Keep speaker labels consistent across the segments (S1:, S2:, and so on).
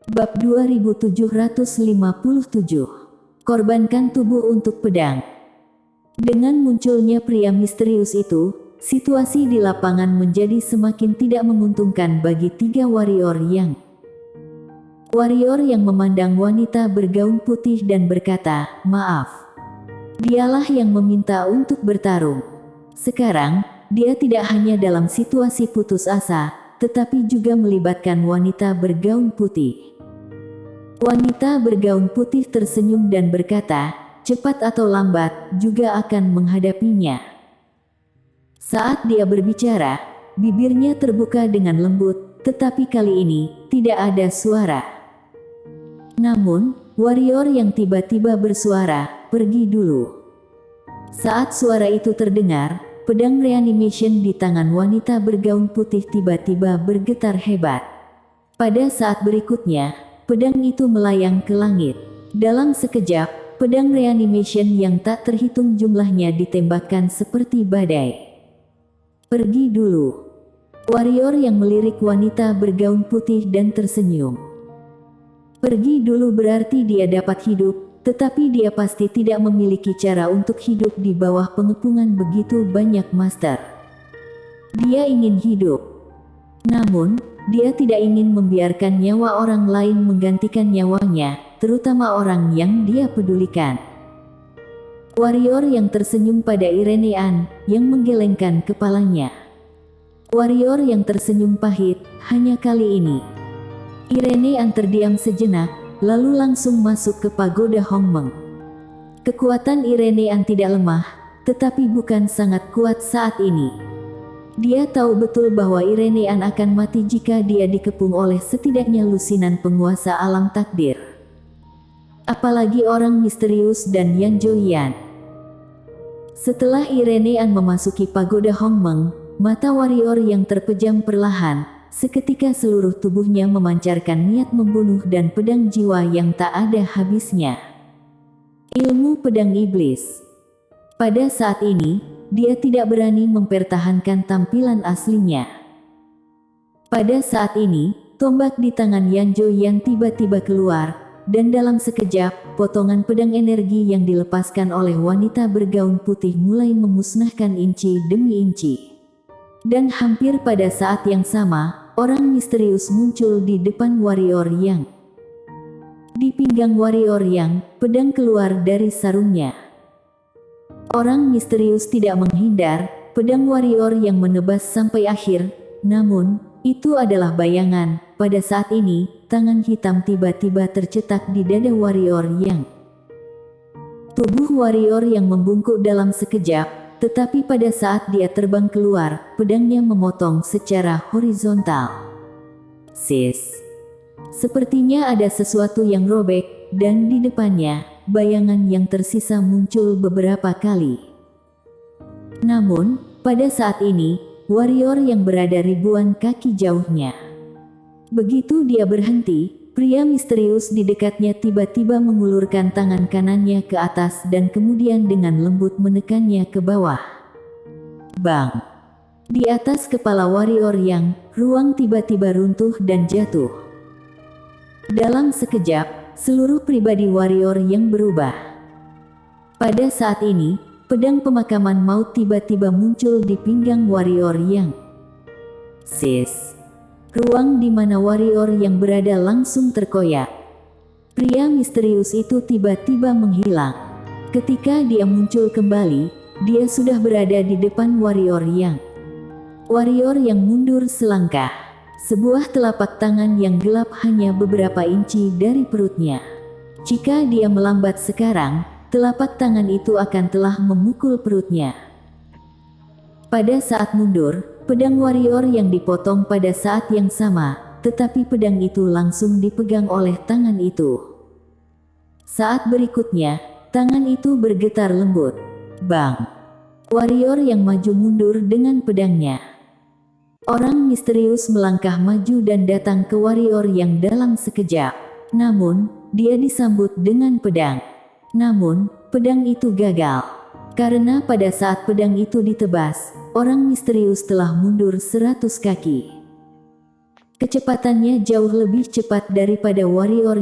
S1: Bab 2757. Korbankan tubuh untuk pedang. Dengan munculnya pria misterius itu, situasi di lapangan menjadi semakin tidak menguntungkan bagi tiga warrior yang memandang wanita bergaun putih dan berkata, "Maaf. Dialah yang meminta untuk bertarung." Sekarang, dia tidak hanya dalam situasi putus asa, tetapi juga melibatkan wanita bergaun putih. Wanita bergaun putih tersenyum dan berkata, cepat atau lambat, juga akan menghadapinya. Saat dia berbicara, bibirnya terbuka dengan lembut, tetapi kali ini, tidak ada suara. Namun, warrior yang tiba-tiba bersuara, pergi dulu. Saat suara itu terdengar, pedang reanimation di tangan wanita bergaun putih tiba-tiba bergetar hebat. Pada saat berikutnya, pedang itu melayang ke langit. Dalam sekejap, pedang reanimation yang tak terhitung jumlahnya ditembakkan seperti badai. Pergi dulu. Warrior yang melirik wanita bergaun putih dan tersenyum. Pergi dulu berarti dia dapat hidup, tetapi dia pasti tidak memiliki cara untuk hidup di bawah pengepungan begitu banyak master. Dia ingin hidup. Namun, dia tidak ingin membiarkan nyawa orang lain menggantikan nyawanya, terutama orang yang dia pedulikan. Warrior yang tersenyum pada Irenean, yang menggelengkan kepalanya. Warrior yang tersenyum pahit, hanya kali ini. Irenean terdiam sejenak, lalu langsung masuk ke pagoda Hongmeng. Kekuatan Irenean tidak lemah, tetapi bukan sangat kuat saat ini. Dia tahu betul bahwa Irenean akan mati jika dia dikepung oleh setidaknya lusinan penguasa alam takdir. Apalagi orang misterius dan Yan Zhouyan. Setelah Irenean memasuki pagoda Hongmeng, mata warrior yang terpejam perlahan, seketika seluruh tubuhnya memancarkan niat membunuh dan pedang jiwa yang tak ada habisnya. Ilmu pedang iblis. Pada saat ini, dia tidak berani mempertahankan tampilan aslinya. Pada saat ini, tombak di tangan Yan Zhouyan tiba-tiba keluar, dan dalam sekejap, potongan pedang energi yang dilepaskan oleh wanita bergaun putih mulai memusnahkan inci demi inci. Dan hampir pada saat yang sama, orang misterius muncul di depan warrior yang. Di pinggang warrior yang, pedang keluar dari sarungnya. Orang misterius tidak menghindar, pedang warrior yang menebas sampai akhir, namun, itu adalah bayangan. Pada saat ini, tangan hitam tiba-tiba tercetak di dada warrior yang. Tubuh warrior yang membungkuk dalam sekejap, tetapi pada saat dia terbang keluar, pedangnya memotong secara horizontal. Sis. Sepertinya ada sesuatu yang robek, dan di depannya, bayangan yang tersisa muncul beberapa kali. Namun, pada saat ini, warrior yang berada ribuan kaki jauhnya. Begitu dia berhenti, pria misterius di dekatnya tiba-tiba mengulurkan tangan kanannya ke atas dan kemudian dengan lembut menekannya ke bawah. Bang! Di atas kepala warrior yang, ruang tiba-tiba runtuh dan jatuh. Dalam sekejap, seluruh pribadi warrior yang berubah. Pada saat ini, pedang pemakaman maut tiba-tiba muncul di pinggang warrior yang. Sis. Ruang di mana warrior yang berada langsung terkoyak. Pria misterius itu tiba-tiba menghilang. Ketika dia muncul kembali, dia sudah berada di depan warrior yang. Warrior yang mundur selangkah. Sebuah telapak tangan yang gelap hanya beberapa inci dari perutnya. Jika dia melambat sekarang, telapak tangan itu akan telah memukul perutnya. Pada saat mundur, pedang warrior yang dipotong pada saat yang sama, tetapi pedang itu langsung dipegang oleh tangan itu. Saat berikutnya, tangan itu bergetar lembut. Bang! Warrior yang maju mundur dengan pedangnya. Orang misterius melangkah maju dan datang ke warrior yang dalam sekejap. Namun, dia disambut dengan pedang. Namun, pedang itu gagal. Karena pada saat pedang itu ditebas, orang misterius telah mundur 100 kaki. Kecepatannya jauh lebih cepat daripada warrior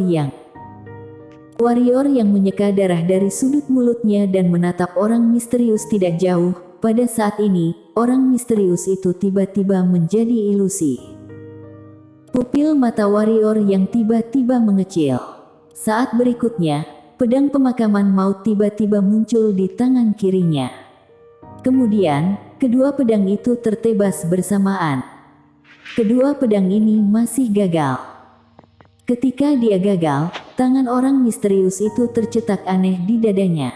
S1: yang menyeka darah dari sudut mulutnya dan menatap orang misterius tidak jauh. Pada saat ini, orang misterius itu tiba-tiba menjadi ilusi. Pupil mata warrior yang tiba-tiba mengecil. Saat berikutnya, pedang pemakaman maut tiba-tiba muncul di tangan kirinya. Kemudian, kedua pedang itu tertebas bersamaan. Kedua pedang ini masih gagal. Ketika dia gagal, tangan orang misterius itu tercetak aneh di dadanya.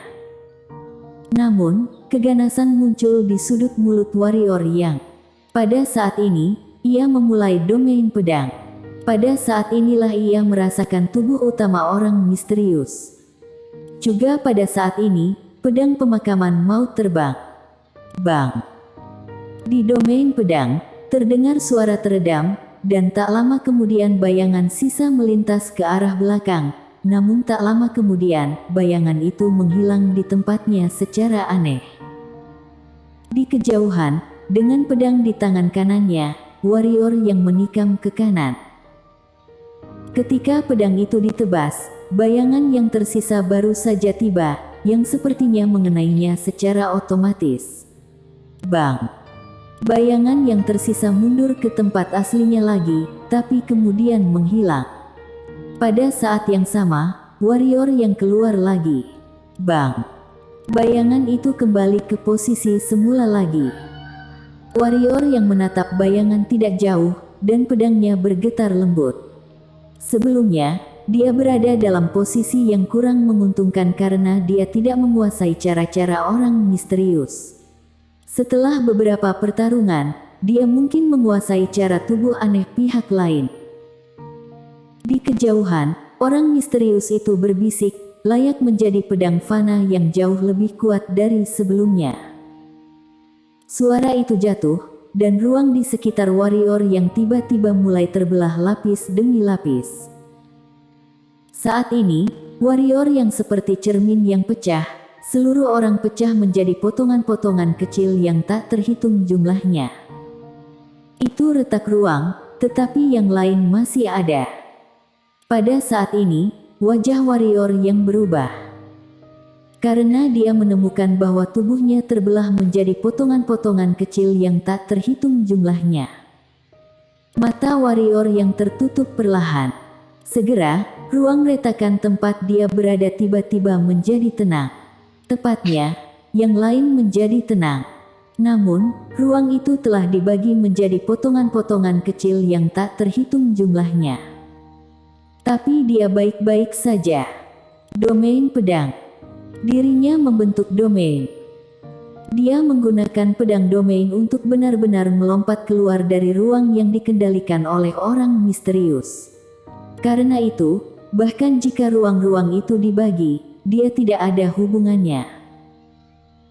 S1: Namun, keganasan muncul di sudut mulut warrior yang pada saat ini, ia memulai domain pedang. Pada saat inilah ia merasakan tubuh utama orang misterius. Juga pada saat ini, pedang pemakaman maut terbang. Bang! Di domain pedang, terdengar suara teredam, dan tak lama kemudian bayangan sisa melintas ke arah belakang. Namun tak lama kemudian, bayangan itu menghilang di tempatnya secara aneh. Di kejauhan, dengan pedang di tangan kanannya, warrior yang menikam ke kanan. Ketika pedang itu ditebas, bayangan yang tersisa baru saja tiba, yang sepertinya mengenainya secara otomatis. Bang! Bayangan yang tersisa mundur ke tempat aslinya lagi, tapi kemudian menghilang. Pada saat yang sama, warrior yang keluar lagi. Bang! Bayangan itu kembali ke posisi semula lagi. Warrior yang menatap bayangan tidak jauh, dan pedangnya bergetar lembut. Sebelumnya, dia berada dalam posisi yang kurang menguntungkan karena dia tidak menguasai cara-cara orang misterius. Setelah beberapa pertarungan, dia mungkin menguasai cara tubuh aneh pihak lain. Di kejauhan, orang misterius itu berbisik, layak menjadi pedang fana yang jauh lebih kuat dari sebelumnya. Suara itu jatuh, dan ruang di sekitar warrior yang tiba-tiba mulai terbelah lapis demi lapis. Saat ini, warrior yang seperti cermin yang pecah, seluruh orang pecah menjadi potongan-potongan kecil yang tak terhitung jumlahnya. Itu retak ruang, tetapi yang lain masih ada. Pada saat ini, wajah warrior yang berubah. Karena dia menemukan bahwa tubuhnya terbelah menjadi potongan-potongan kecil yang tak terhitung jumlahnya. Mata warrior yang tertutup perlahan. Segera, ruang retakan tempat dia berada tiba-tiba menjadi tenang. Tepatnya, yang lain menjadi tenang. Namun, ruang itu telah dibagi menjadi potongan-potongan kecil yang tak terhitung jumlahnya. Tapi dia baik-baik saja. Domain pedang. Dirinya membentuk domain. Dia menggunakan pedang domain untuk benar-benar melompat keluar dari ruang yang dikendalikan oleh orang misterius. Karena itu, bahkan jika ruang-ruang itu dibagi, dia tidak ada hubungannya.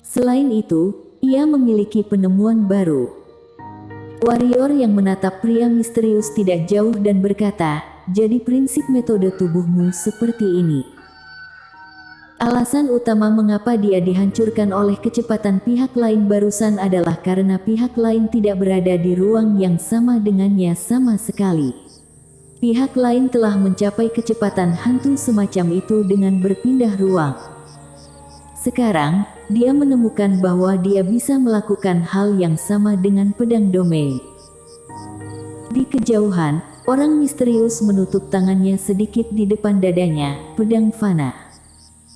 S1: Selain itu, ia memiliki penemuan baru. Warrior yang menatap pria misterius tidak jauh dan berkata, "Jadi prinsip metode tubuhmu seperti ini." Alasan utama mengapa dia dihancurkan oleh kecepatan pihak lain barusan adalah karena pihak lain tidak berada di ruang yang sama dengannya sama sekali. Pihak lain telah mencapai kecepatan hantu semacam itu dengan berpindah ruang. Sekarang, dia menemukan bahwa dia bisa melakukan hal yang sama dengan pedang domain. Di kejauhan, orang misterius menutup tangannya sedikit di depan dadanya, pedang fana.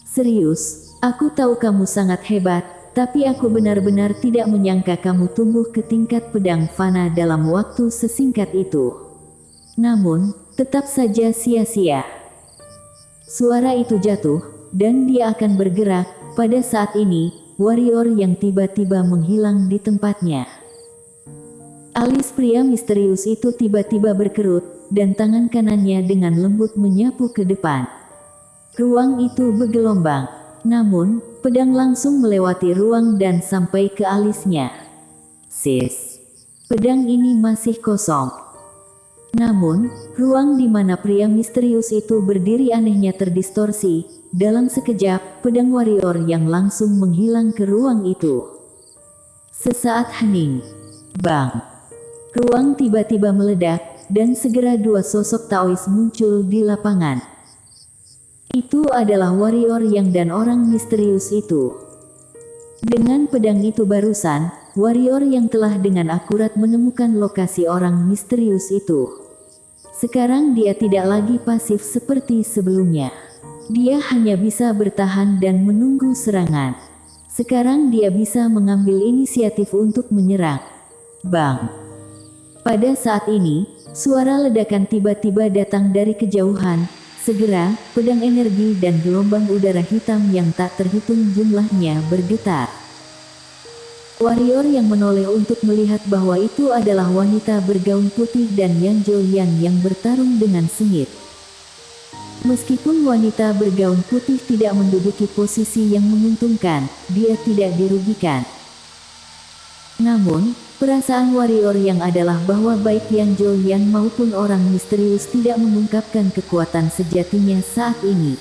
S1: "Serius, aku tahu kamu sangat hebat, tapi aku benar-benar tidak menyangka kamu tumbuh ke tingkat pedang fana dalam waktu sesingkat itu. Namun, tetap saja sia-sia." Suara itu jatuh, dan dia akan bergerak. Pada saat ini, warrior yang tiba-tiba menghilang di tempatnya. Alis pria misterius itu tiba-tiba berkerut, dan tangan kanannya dengan lembut menyapu ke depan. Ruang itu bergelombang, namun, pedang langsung melewati ruang dan sampai ke alisnya. Sis. Pedang ini masih kosong. Namun, ruang di mana pria misterius itu berdiri anehnya terdistorsi. Dalam sekejap, pedang warrior yang langsung menghilang ke ruang itu. Sesaat hening. Bang! Ruang tiba-tiba meledak, dan segera dua sosok Taois muncul di lapangan. Itu adalah warrior yang dan orang misterius itu. Dengan pedang itu barusan, warrior yang telah dengan akurat menemukan lokasi orang misterius itu. Sekarang dia tidak lagi pasif seperti sebelumnya. Dia hanya bisa bertahan dan menunggu serangan. Sekarang dia bisa mengambil inisiatif untuk menyerang. Bang! Pada saat ini, suara ledakan tiba-tiba datang dari kejauhan. Segera, pedang energi dan gelombang udara hitam yang tak terhitung jumlahnya bergetar. Warrior yang menoleh untuk melihat bahwa itu adalah wanita bergaun putih dan Yang Julian yang bertarung dengan sengit. Meskipun wanita bergaun putih tidak menduduki posisi yang menguntungkan, dia tidak dirugikan. Namun, perasaan warrior yang adalah bahwa baik Yang Julian maupun orang misterius tidak mengungkapkan kekuatan sejatinya saat ini.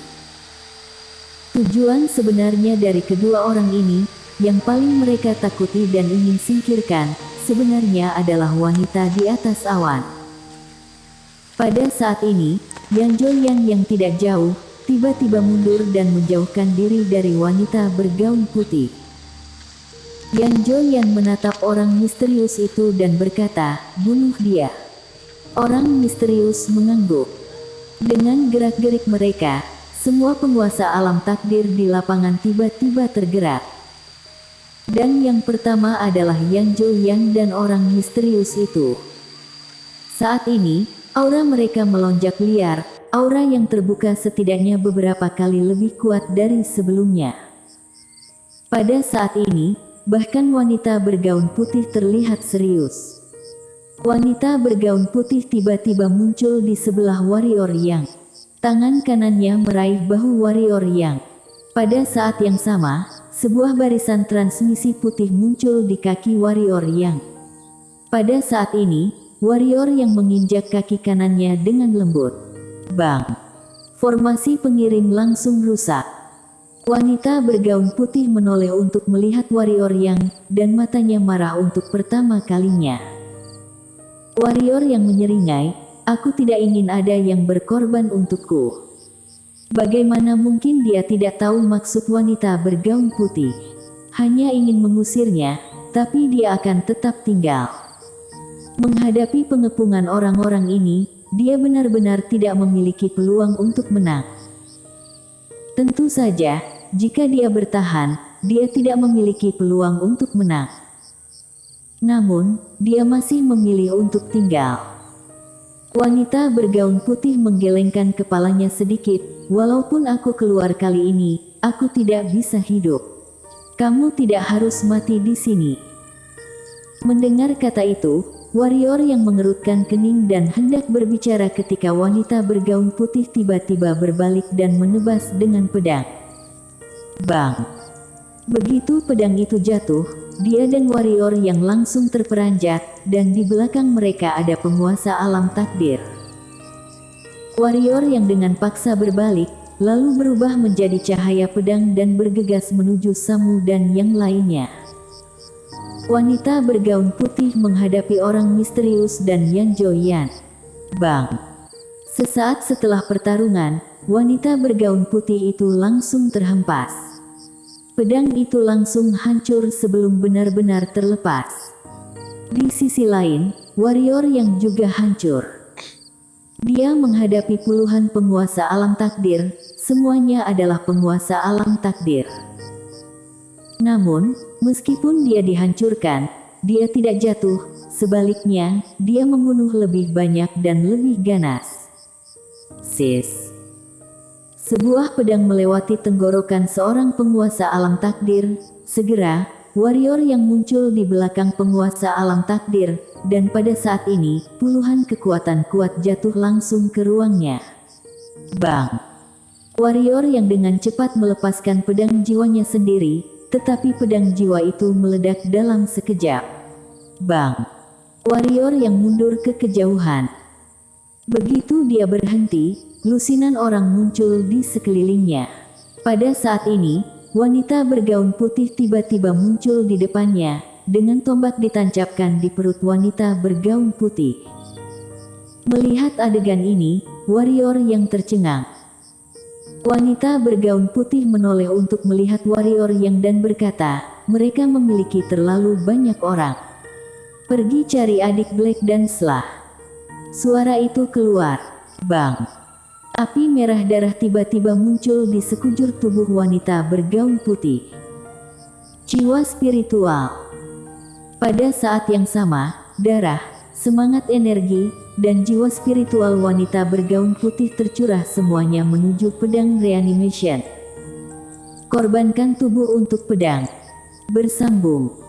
S1: Tujuan sebenarnya dari kedua orang ini, yang paling mereka takuti dan ingin singkirkan, sebenarnya adalah wanita di atas awan. Pada saat ini, Yang Julian yang tidak jauh, tiba-tiba mundur dan menjauhkan diri dari wanita bergaun putih. Yang Julian menatap orang misterius itu dan berkata, "Bunuh dia." Orang misterius mengangguk. Dengan gerak-gerik mereka, semua penguasa alam takdir di lapangan tiba-tiba tergerak. Dan yang pertama adalah Yang Julian dan orang misterius itu. Saat ini, aura mereka melonjak liar, aura yang terbuka setidaknya beberapa kali lebih kuat dari sebelumnya. Pada saat ini, bahkan wanita bergaun putih terlihat serius. Wanita bergaun putih tiba-tiba muncul di sebelah warrior Yang. Tangan kanannya meraih bahu warrior Yang. Pada saat yang sama, sebuah barisan transmisi putih muncul di kaki warrior Yang. Pada saat ini, warrior yang menginjak kaki kanannya dengan lembut. Bang! Formasi pengirim langsung rusak. Wanita bergaun putih menoleh untuk melihat warrior Yang, dan matanya marah untuk pertama kalinya. Warrior yang menyeringai, "Aku tidak ingin ada yang berkorban untukku." Bagaimana mungkin dia tidak tahu maksud wanita bergaun putih? Hanya ingin mengusirnya, tapi dia akan tetap tinggal. Menghadapi pengepungan orang-orang ini, dia benar-benar tidak memiliki peluang untuk menang. Tentu saja, jika dia bertahan, dia tidak memiliki peluang untuk menang. Namun, dia masih memilih untuk tinggal. Wanita bergaun putih menggelengkan kepalanya sedikit, "Walaupun aku keluar kali ini, aku tidak bisa hidup. Kamu tidak harus mati di sini." Mendengar kata itu, warrior yang mengerutkan kening dan hendak berbicara ketika wanita bergaun putih tiba-tiba berbalik dan menebas dengan pedang. Bang! Begitu pedang itu jatuh, dia dan warrior yang langsung terperanjat, dan di belakang mereka ada penguasa alam takdir. Warrior yang dengan paksa berbalik, lalu berubah menjadi cahaya pedang dan bergegas menuju Samu dan yang lainnya. Wanita bergaun putih menghadapi orang misterius dan Yang Julian. Bang! Sesaat setelah pertarungan, wanita bergaun putih itu langsung terhempas. Pedang itu langsung hancur sebelum benar-benar terlepas. Di sisi lain, warrior yang juga hancur. Dia menghadapi puluhan penguasa alam takdir, semuanya adalah penguasa alam takdir. Namun, meskipun dia dihancurkan, dia tidak jatuh, sebaliknya, dia membunuh lebih banyak dan lebih ganas. Sis. Sebuah pedang melewati tenggorokan seorang penguasa alam takdir, segera, warrior yang muncul di belakang penguasa alam takdir, dan pada saat ini, puluhan kekuatan kuat jatuh langsung ke ruangnya. Bang! Warrior yang dengan cepat melepaskan pedang jiwanya sendiri, tetapi pedang jiwa itu meledak dalam sekejap. Bang! Warrior yang mundur ke kejauhan. Begitu dia berhenti, lusinan orang muncul di sekelilingnya. Pada saat ini, wanita bergaun putih tiba-tiba muncul di depannya, dengan tombak ditancapkan di perut wanita bergaun putih. Melihat adegan ini, warrior yang tercengang. Wanita bergaun putih menoleh untuk melihat warrior yang dan berkata, mereka memiliki terlalu banyak orang. Pergi cari adik Black dan Slah. Suara itu keluar. Bang! Api merah darah tiba-tiba muncul di sekujur tubuh wanita bergaun putih. Jiwa spiritual. Pada saat yang sama, darah, semangat energi, dan jiwa spiritual wanita bergaun putih tercurah semuanya menuju pedang reanimation. Korbankan tubuh untuk pedang. Bersambung.